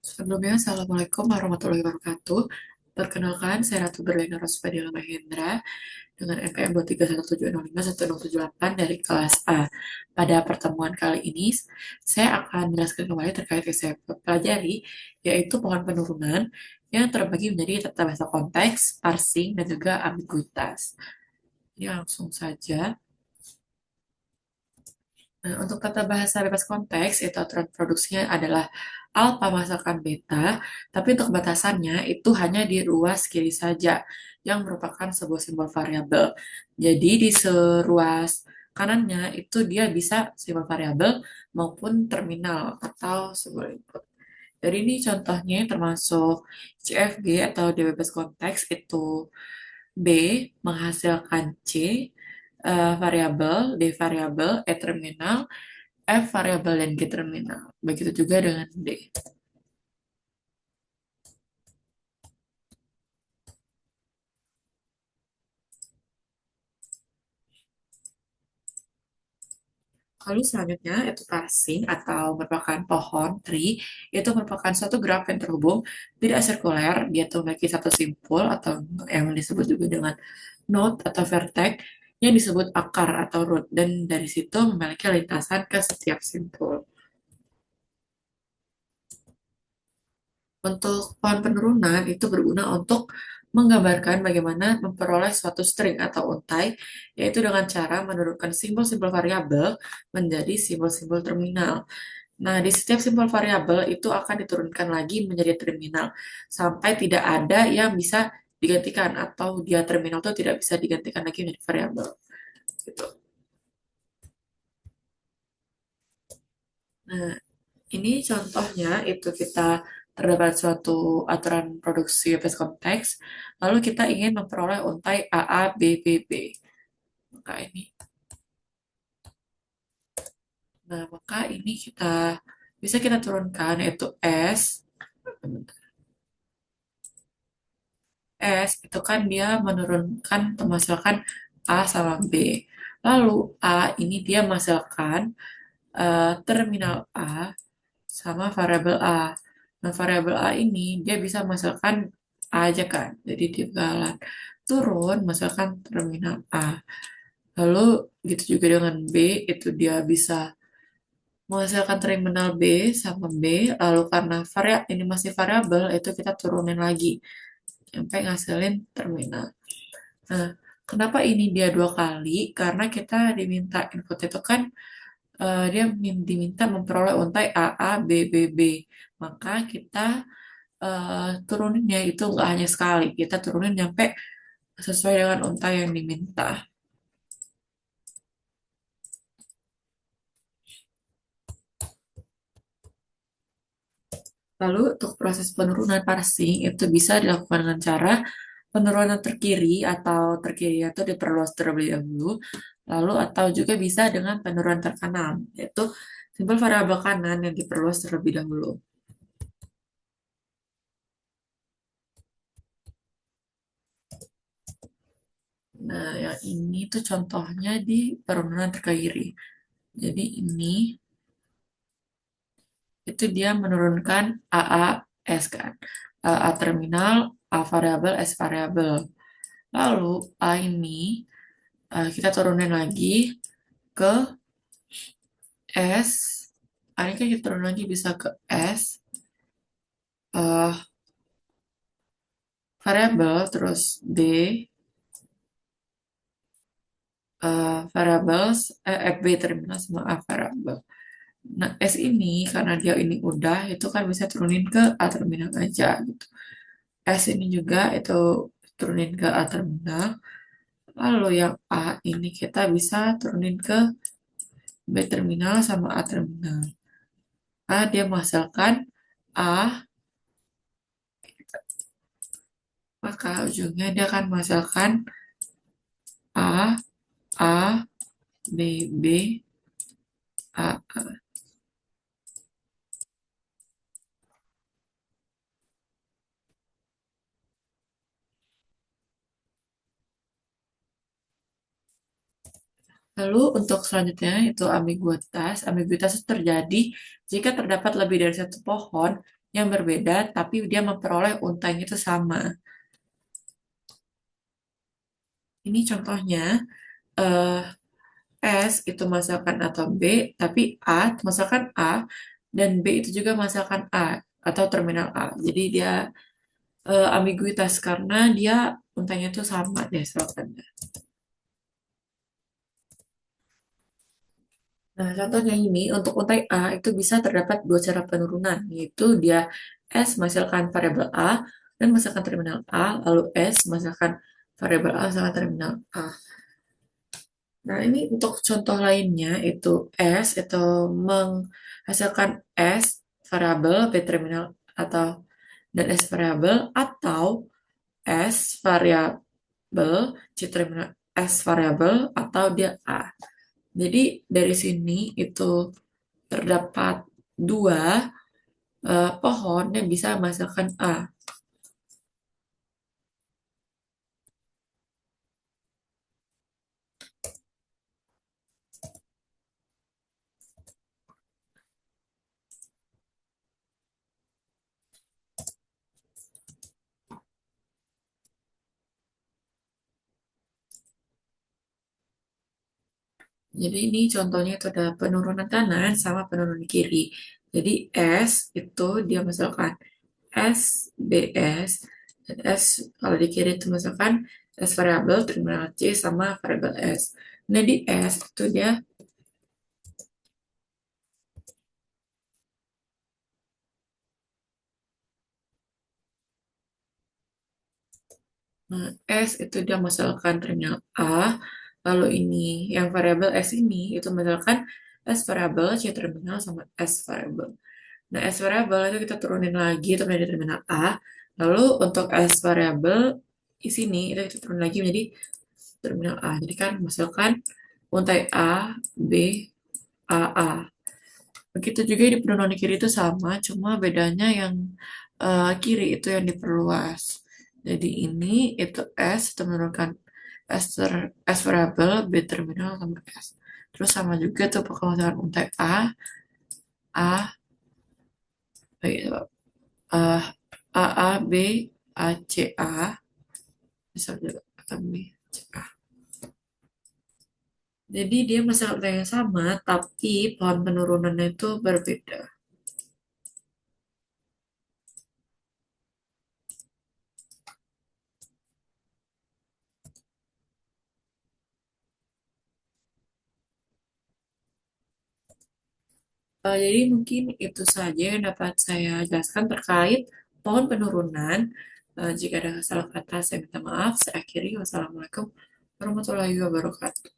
Sebelumnya, Assalamualaikum warahmatullahi wabarakatuh. Perkenalkan, saya Ratu Berlina Rospadila Mahendra dengan NPM 231705168 dari kelas A. Pada pertemuan kali ini, saya akan menjelaskan kembali terkait yang saya pelajari, yaitu pohon penurunan yang terbagi menjadi tata bahasa konteks, parsing, dan juga ambiguitas. Ini langsung saja. Nah, untuk tata bahasa bebas konteks, itu aturan produksinya adalah alfa masakan beta, tapi untuk batasannya itu hanya di ruas kiri saja, yang merupakan sebuah simbol variabel. Jadi di seruas kanannya itu dia bisa simbol variabel maupun terminal atau sebuah input. Jadi ini contohnya termasuk CFG atau di bebas konteks itu B menghasilkan C variabel, D variabel, E terminal, F variabel dan G terminal. Begitu juga dengan D. Lalu selanjutnya itu parsing atau merupakan pohon, tree, itu merupakan suatu graf yang terhubung tidak sirkuler, dia tuh memiliki satu simpul atau yang disebut juga dengan node atau vertex yang disebut akar atau root dan dari situ memiliki lintasan ke setiap simpul. Untuk pohon penurunan itu berguna untuk menggambarkan bagaimana memperoleh suatu string atau untai, yaitu dengan cara menurunkan simbol-simbol variabel menjadi simbol-simbol terminal. Nah, di setiap simbol variabel itu akan diturunkan lagi menjadi terminal, sampai tidak ada yang bisa digantikan atau dia terminal itu tidak bisa digantikan lagi menjadi variabel. Gitu. Nah, ini contohnya itu kita terdapat suatu aturan produksi base konteks, lalu kita ingin memperoleh untai AA, B, B, B. Maka ini, maka ini kita bisa kita turunkan yaitu S. S itu kan dia menurunkan atau menghasilkan A sama B. Lalu A ini dia menghasilkan terminal A sama variabel A. Nah, variabel A ini dia bisa menghasilkan A aja kan. Jadi dia bakalan turun menghasilkan terminal A. Lalu gitu juga dengan B, itu dia bisa menghasilkan terminal B sama B. Lalu karena ini masih variabel, itu kita turunin lagi sampai ngasilin terminal. Nah, kenapa ini dia dua kali? Karena kita diminta input itu kan dia diminta memperoleh untai A A B B B. Maka kita turuninnya itu nggak hanya sekali, kita turunin sampai sesuai dengan untai yang diminta. Lalu untuk proses penurunan parsing itu bisa dilakukan dengan cara penurunan terkiri atau terkiri itu diperluas terlebih dahulu, lalu atau juga bisa dengan penurunan terkanan, yaitu simbol variabel kanan yang diperluas terlebih dahulu. Nah, yang ini tuh contohnya di penurunan terkiri. Jadi ini itu dia menurunkan AA S kan. A terminal, A variabel, S variabel. Lalu A ini kita turunin lagi ke S. A ini kan kita turun lagi bisa ke S variabel terus D variables FB terminal sama A variabel. Nah, S ini karena dia ini udah itu kan bisa turunin ke A terminal aja gitu. S ini juga itu turunin ke A terminal. Lalu yang A ini kita bisa turunin ke B terminal sama A terminal. A dia menghasilkan A, maka ujungnya dia akan menghasilkan A, A, B, B, A, A. Lalu untuk selanjutnya itu ambiguitas. Ambiguitas itu terjadi jika terdapat lebih dari satu pohon yang berbeda, tapi dia memperoleh untainya itu sama. Ini contohnya, eh, S itu masakan atau B, tapi A itu masakan A, dan B itu juga masakan A, atau terminal A. Jadi dia ambiguitas karena dia untainya itu sama deh selokannya. Nah, contohnya ini, untuk untai A itu bisa terdapat dua cara penurunan, yaitu dia S menghasilkan variabel A dan menghasilkan terminal A, lalu S menghasilkan variabel A menghasilkan terminal A. Nah, ini untuk contoh lainnya itu S itu menghasilkan S variabel B terminal atau dan S variabel atau S variabel C terminal S variabel atau dia A. Jadi dari sini itu terdapat dua pohon yang bisa menghasilkan A. Jadi ini contohnya itu ada penurunan kanan sama penurunan kiri. Jadi S itu dia misalkan S, BS, dan S kalau di kiri itu misalkan S variabel terminal C sama variabel S. Nah di S itu dia nah, S itu dia misalkan terminal A, lalu ini yang variabel S ini itu misalkan S variabel C terminal sama S variabel. Nah, S variabel itu kita turunin lagi itu menjadi terminal A. Lalu untuk S variabel di sini itu kita turun lagi menjadi terminal A. Jadi kan misalkan untai A, B, A, A. Begitu juga di penurunan kiri itu sama, cuma bedanya yang kiri itu yang diperluas. Jadi ini itu S itu menurunkan S variabel, B terminal sama S. Terus sama juga tuh kalau misalkan untai A, A, B, eh, A, A, B, A, C, A, bisa juga A, B, C, A. Jadi dia masalah yang sama, tapi pohon penurunannya itu berbeda. Jadi mungkin itu saja yang dapat saya jelaskan terkait pohon penurunan. Jika ada salah kata, saya minta maaf. Saya akhiri. Wassalamualaikum warahmatullahi wabarakatuh.